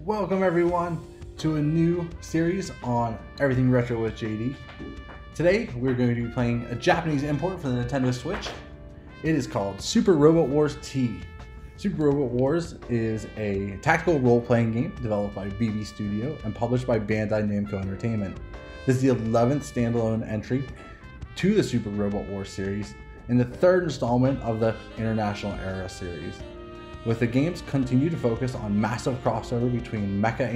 Welcome everyone to a new series on Everything Retro with JD. Today we're going to be playing a Japanese import for the Nintendo Switch. It is called Super Robot Wars T. Super Robot Wars is a tactical role-playing game developed by BB Studio and published by Bandai Namco Entertainment. This is the 11th standalone entry to the Super Robot Wars series and the third installment of the International Era series, with the games continue to focus on massive crossover between mecha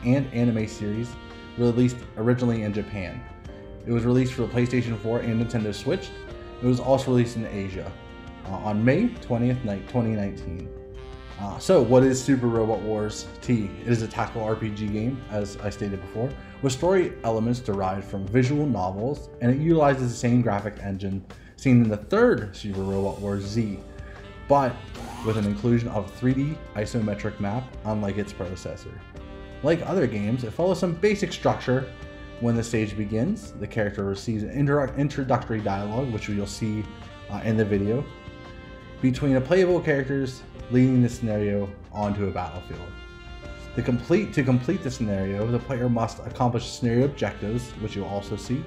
and anime series released originally in Japan. It was released for the PlayStation 4 and Nintendo Switch. It was also released in Asia on May 20th, 2019. So what is Super Robot Wars T? It is a tactical RPG game, as I stated before, with story elements derived from visual novels, and it utilizes the same graphic engine seen in the third Super Robot Wars Z, but with an inclusion of 3D isometric map, unlike its predecessor. Like other games, it follows some basic structure. When the stage begins, the character receives an introductory dialogue, which you'll see in the video, between the playable characters, leading the scenario onto a battlefield. To complete the scenario, the player must accomplish scenario objectives, which you'll also see.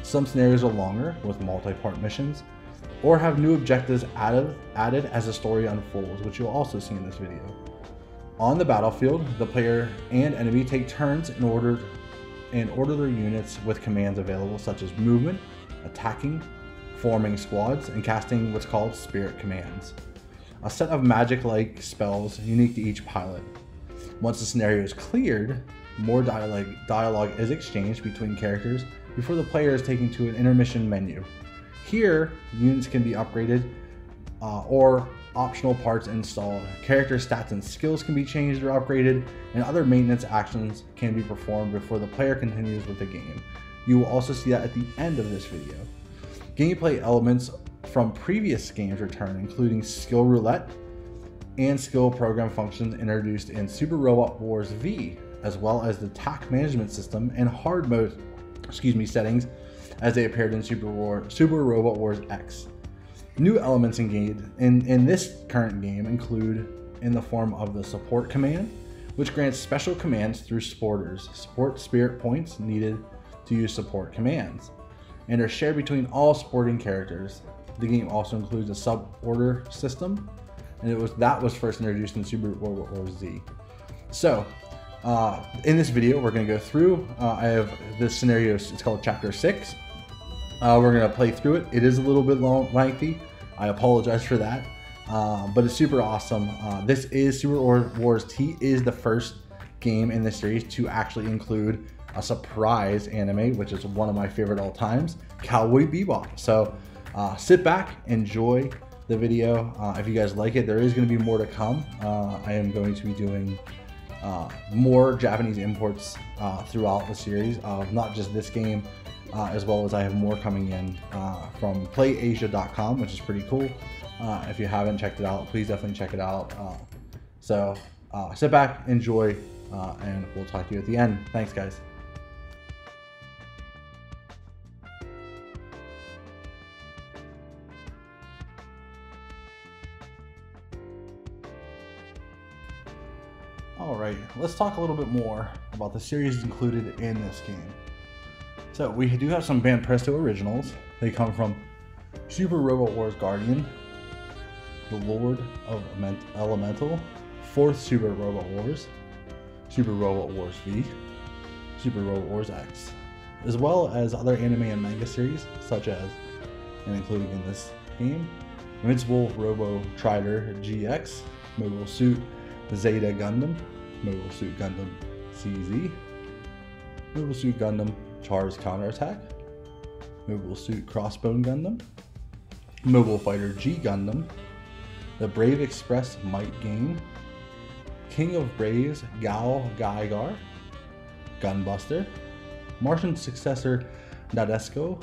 Some scenarios are longer, with multi-part missions, or have new objectives added as the story unfolds, which you'll also see in this video. On the battlefield, the player and enemy take turns and order their units with commands available, such as movement, attacking, forming squads, and casting what's called spirit commands, a set of magic-like spells unique to each pilot. Once the scenario is cleared, more dialogue is exchanged between characters before the player is taken to an intermission menu. Here, units can be upgraded or optional parts installed. Character stats and skills can be changed or upgraded, and other maintenance actions can be performed before the player continues with the game. You will also see that at the end of this video. Gameplay elements from previous games return, including skill roulette and skill program functions introduced in Super Robot Wars V, as well as the TAC management system and hard mode settings as they appeared in Super Robot Wars X. New elements in this current game include in the form of the support command, which grants special commands through supporters, support spirit points needed to use support commands, and are shared between all supporting characters. The game also includes a sub-order system, and that was first introduced in Super Robot Wars Z. So, in this video, we're going to go through. I have this scenario, it's called Chapter 6. We're going to play through it. It is a little bit lengthy. I apologize for that, but it's super awesome. This is Super Wars T is the first game in this series to actually include a surprise anime, which is one of my favorite all times, Cowboy Bebop. So sit back, enjoy the video. If you guys like it, there is going to be more to come. I am going to be doing more Japanese imports throughout the series of not just this game, as well as I have more coming in from playasia.com, which is pretty cool. If you haven't checked it out, please definitely check it out. So sit back, enjoy, and we'll talk to you at the end. Thanks, guys. Alright, let's talk a little bit more about the series included in this game. So we do have some Banpresto originals. They come from Super Robot Wars Guardian, The Lord of Elemental, 4th Super Robot Wars, Super Robot Wars V, Super Robot Wars X, as well as other anime and manga series such as, and including in this game, Invincible Robo Trider GX, Mobile Suit Zeta Gundam, Mobile Suit Gundam CZ, Mobile Suit Gundam Char's Counterattack, Mobile Suit Crossbone Gundam, Mobile Fighter G Gundam, the Brave Express Might Gain, King of Braves Gal Gaigar, Gunbuster, Martian Successor Nadesco,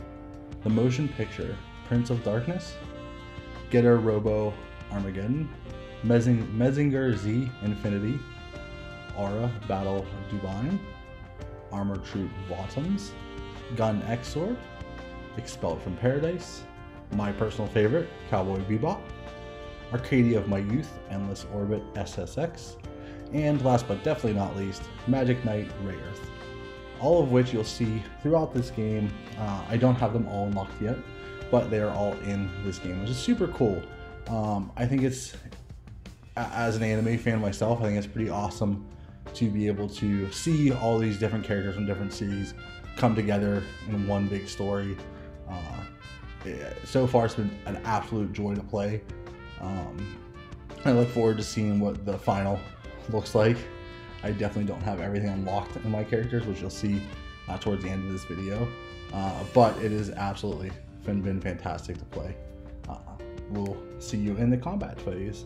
the Motion Picture Prince of Darkness, Getter Robo Armageddon, Mezinger Z Infinity, Aura Battle Dubine, Armor Troop Bottoms, Gun X-Sword, Expelled from Paradise, my personal favorite, Cowboy Bebop, Arcadia of My Youth, Endless Orbit SSX, and last but definitely not least, Magic Knight Rayearth. All of which you'll see throughout this game. I don't have them all unlocked yet, but they are all in this game, which is super cool. I think it's, as an anime fan myself, I think it's pretty awesome to be able to see all these different characters from different series come together in one big story. So far it's been an absolute joy to play. I look forward to seeing what the final looks like. I definitely don't have everything unlocked in my characters, which you'll see towards the end of this video, but it is absolutely been fantastic to play. We'll see you in the combat phase.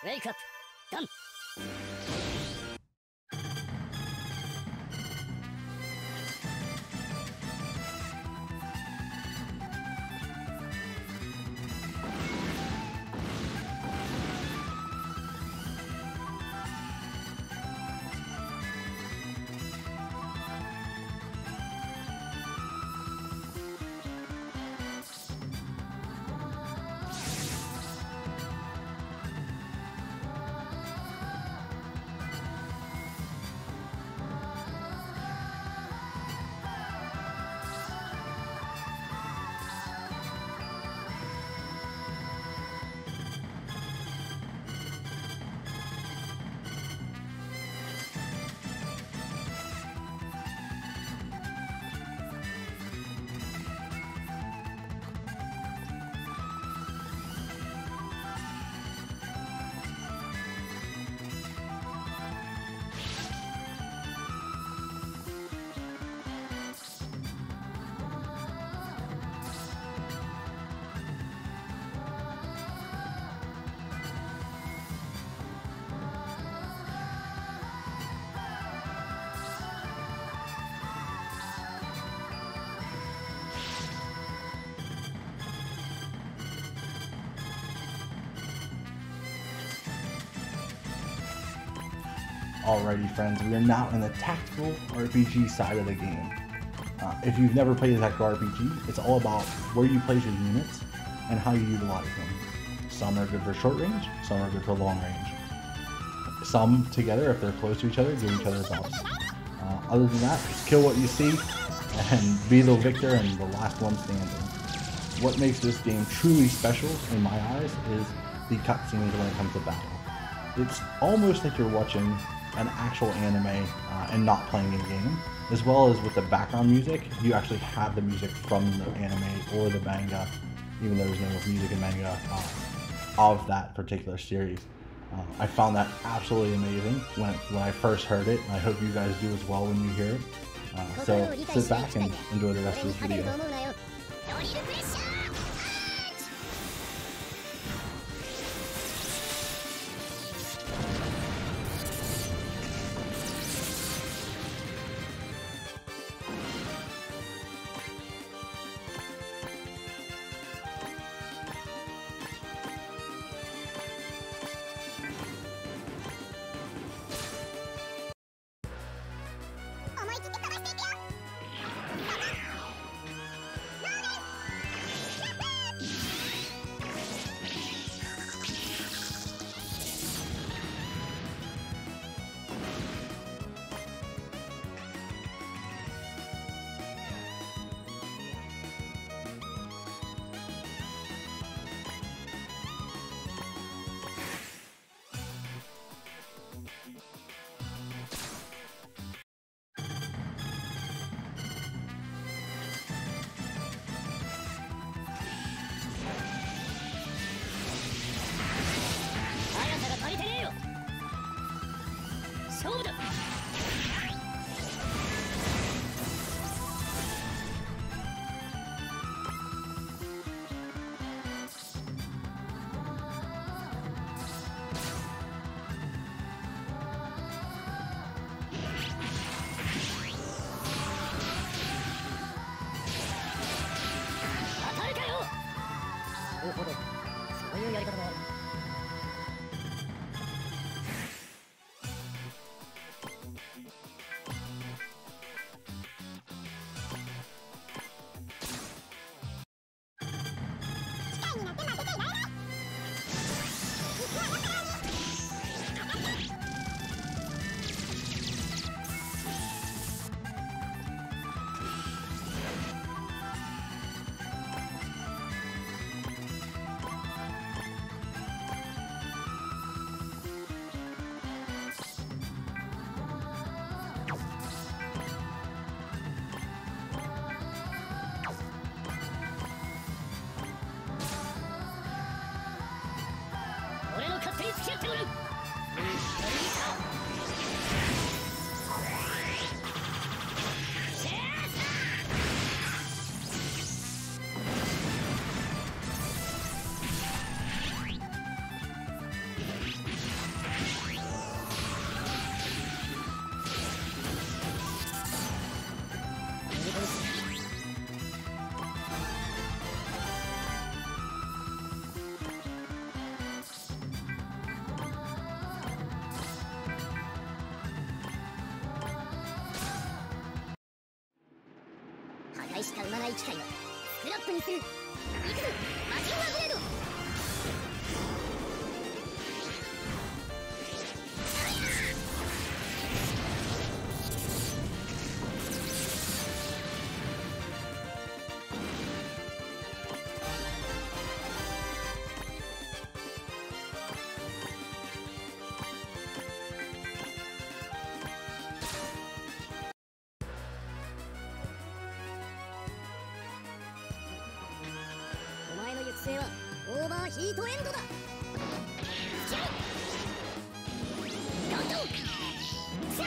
Wake up! Done! Alrighty friends, we are now in the tactical RPG side of the game. If you've never played a tactical RPG, it's all about where you place your units and how you utilize them. Some are good for short range, some are good for long range. Some together, if they're close to each other, give each other buffs. Other than that, just kill what you see and be the victor and the last one standing. What makes this game truly special in my eyes is the cutscenes when it comes to battle. It's almost like you're watching an actual anime and not playing a game. as well as with the background music, you actually have the music from the anime or the manga, even though there's no music in manga of that particular series. I found that absolutely amazing when I first heard it, and I hope you guys do as well when you hear it. So sit back and enjoy the rest of this video.しか生まない機械をスクラップにする。いくぞマシンガンブレード。お前の行く末はオーバーヒートエンドだ。じゃあガンドさあ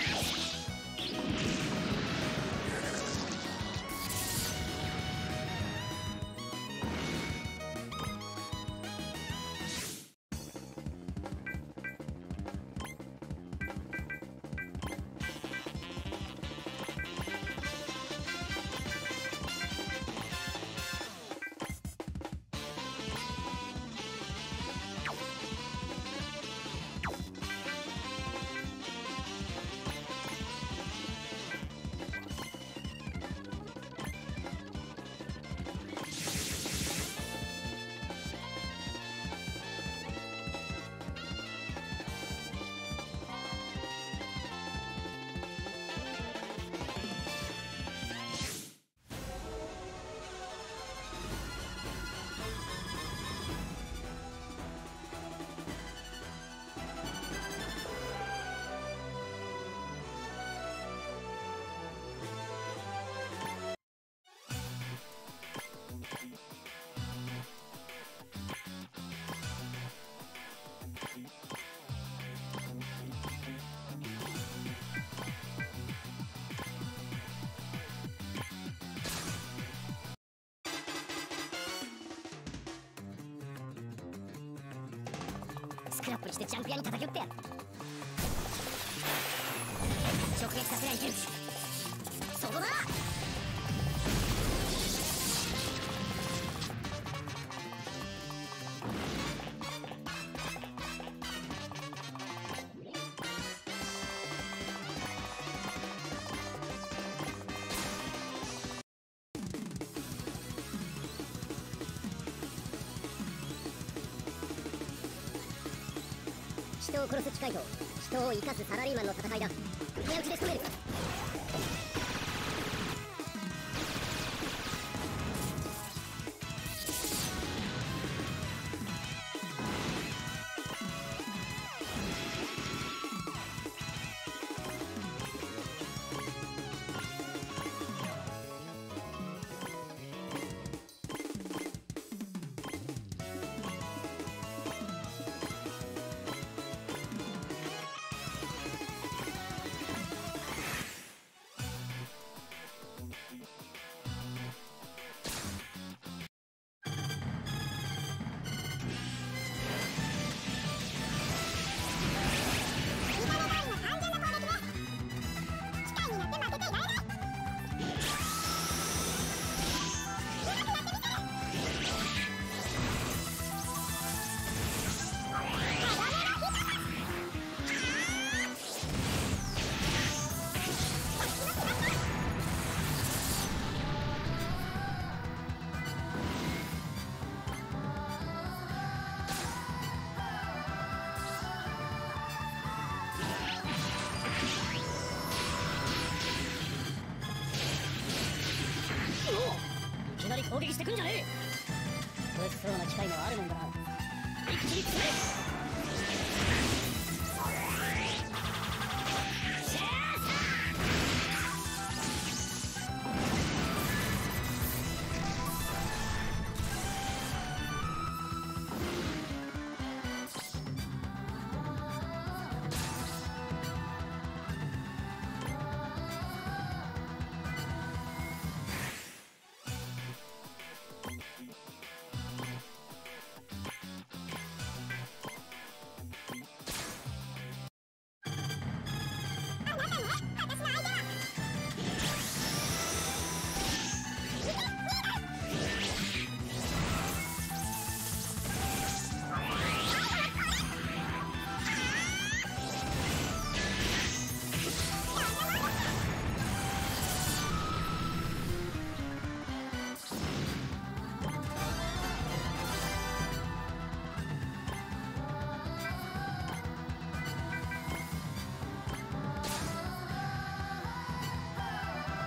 スクラップにしてジャンク屋に叩き打ってやる。直撃させりゃいける。そこだ。人を殺す機械と人を生かすサラリーマンの戦いだ。早打ちで仕留める。いきなり攻撃してくんじゃねえ。取れそうな機会もあるもんだな。一気に詰め。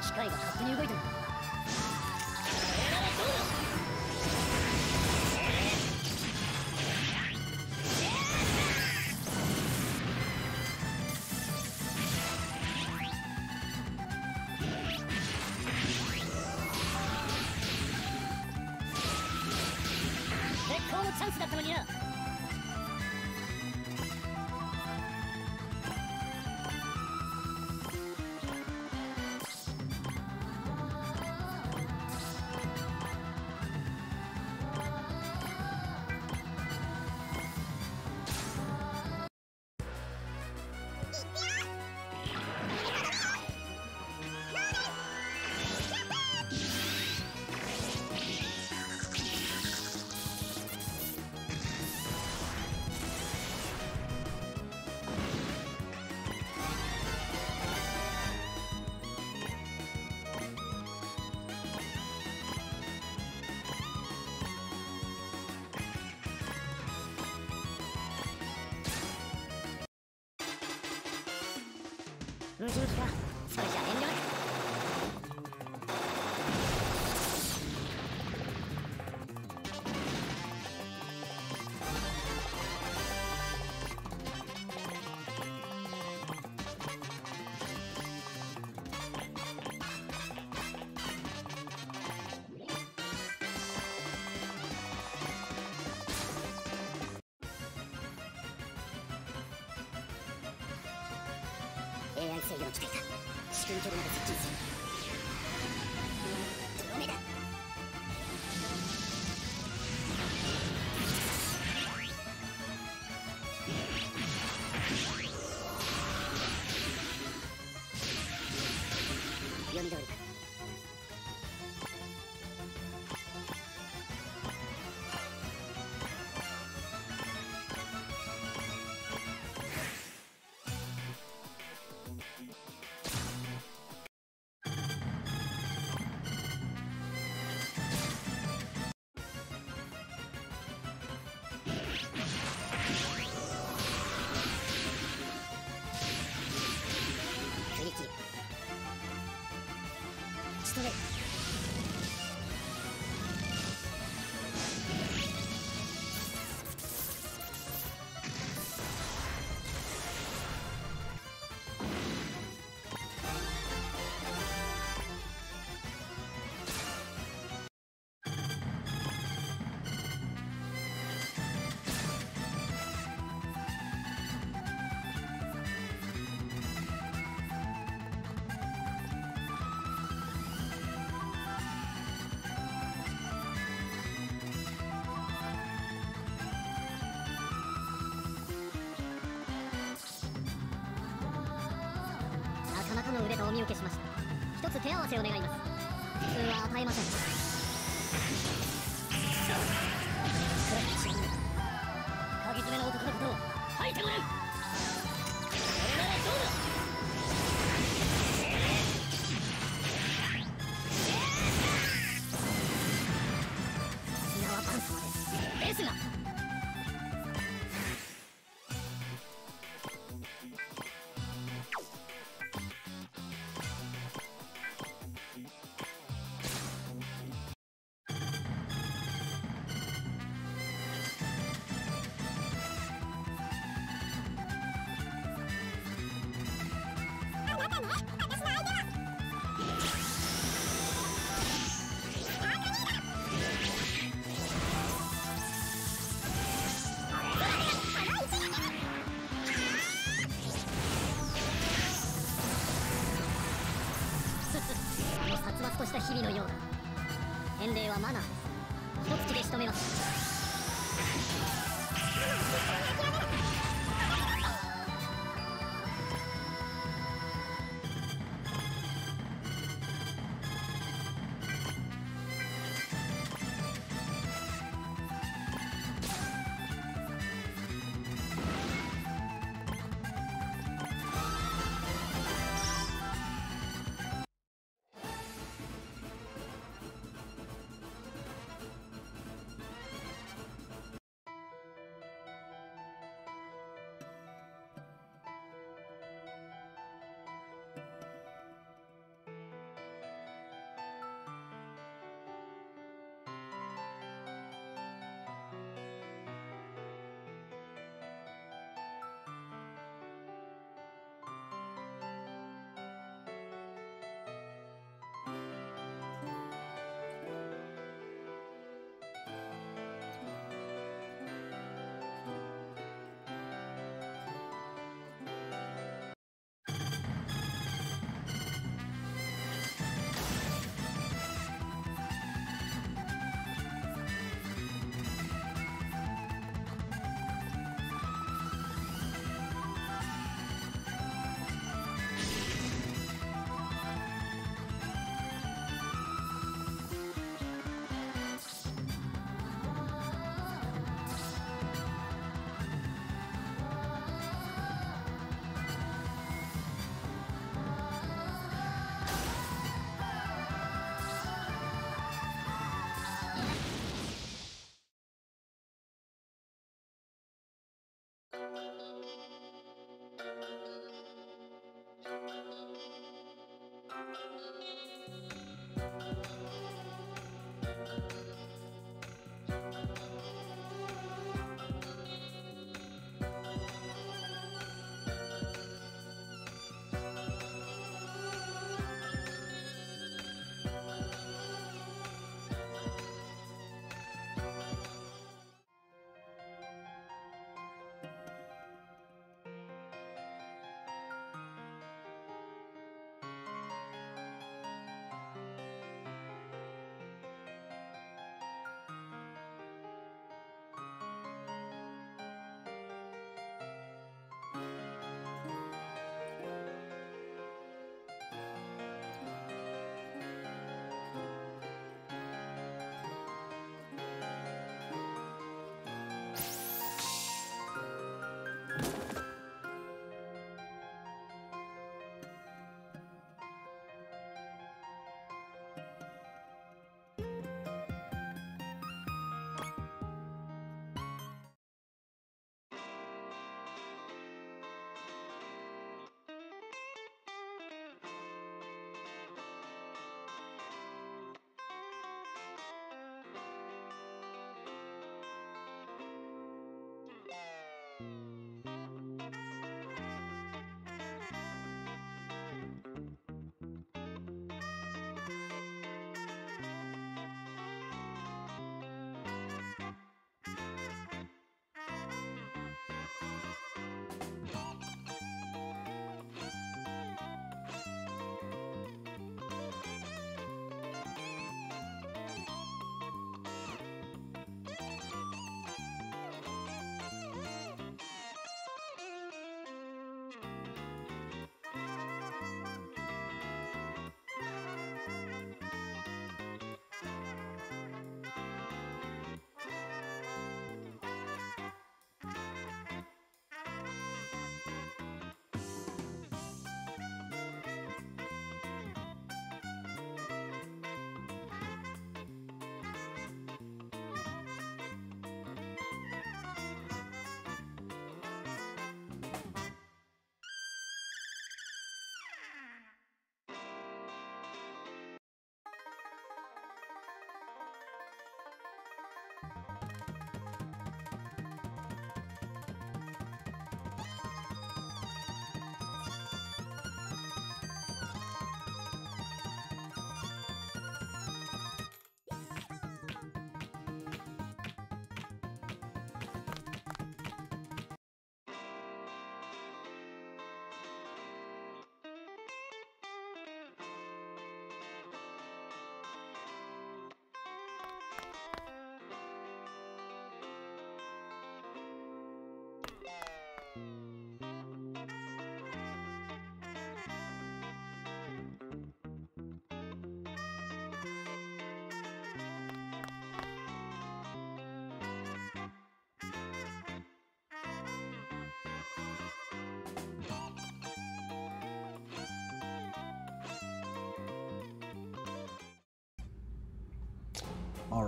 機械が勝手に動いてる。絶好のチャンスだったのにな。無人機か。それじゃ遠慮なく。AI 制御の機体だ。至近距離まで接近する。とどめだ。の腕とお見受けしました。一つ手合わせを願います。普通は与えません。鍵爪の男のことを吐いてもらう。それならどうだ。砂はパンツまでですが、殺伐とした日々のようだ。返礼はマナーです。一突きで仕留めます。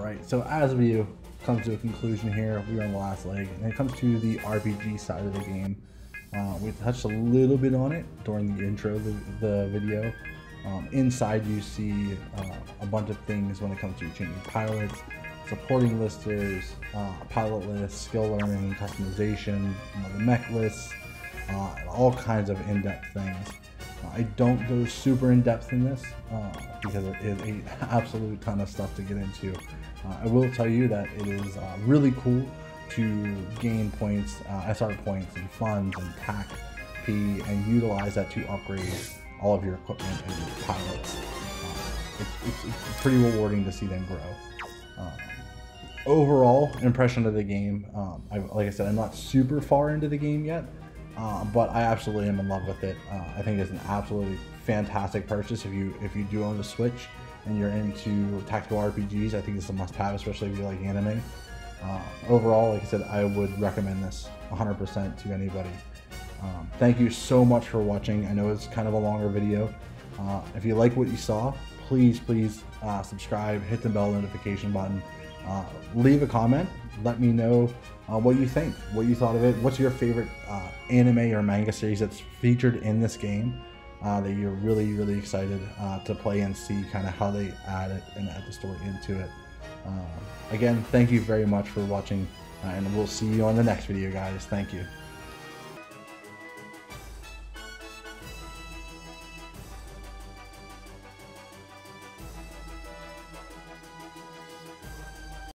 Alright, so as we come to a conclusion here, we are on the last leg, and it comes to the RPG side of the game. We touched a little bit on it during the intro of the video. Inside you see a bunch of things when it comes to changing pilots, supporting listers, pilot lists, skill learning, customization, the mech lists, all kinds of in-depth things. I don't go super in-depth in this because it is an absolute ton of stuff to get into. I will tell you that it is really cool to gain points, SR points and funds and TAC P, and utilize that to upgrade all of your equipment and your pilots. It's pretty rewarding to see them grow. Overall impression of the game, like I said, I'm not super far into the game yet, but I absolutely am in love with it. I think it's an absolutely fantastic purchase if you do own a Switch and you're into tactical RPGs. I think it's a must-have, especially if you like anime. Overall, like I said, I would recommend this 100% to anybody. Thank you so much for watching. I know it's kind of a longer video. If you like what you saw, please subscribe, hit the bell notification button, leave a comment, let me know what you think, what you thought of it, what's your favorite anime or manga series that's featured in this game that you're really excited to play and see kind of how they add it and add the story into it. Again, thank you very much for watching, and we'll see you on the next video, guys. Thank you.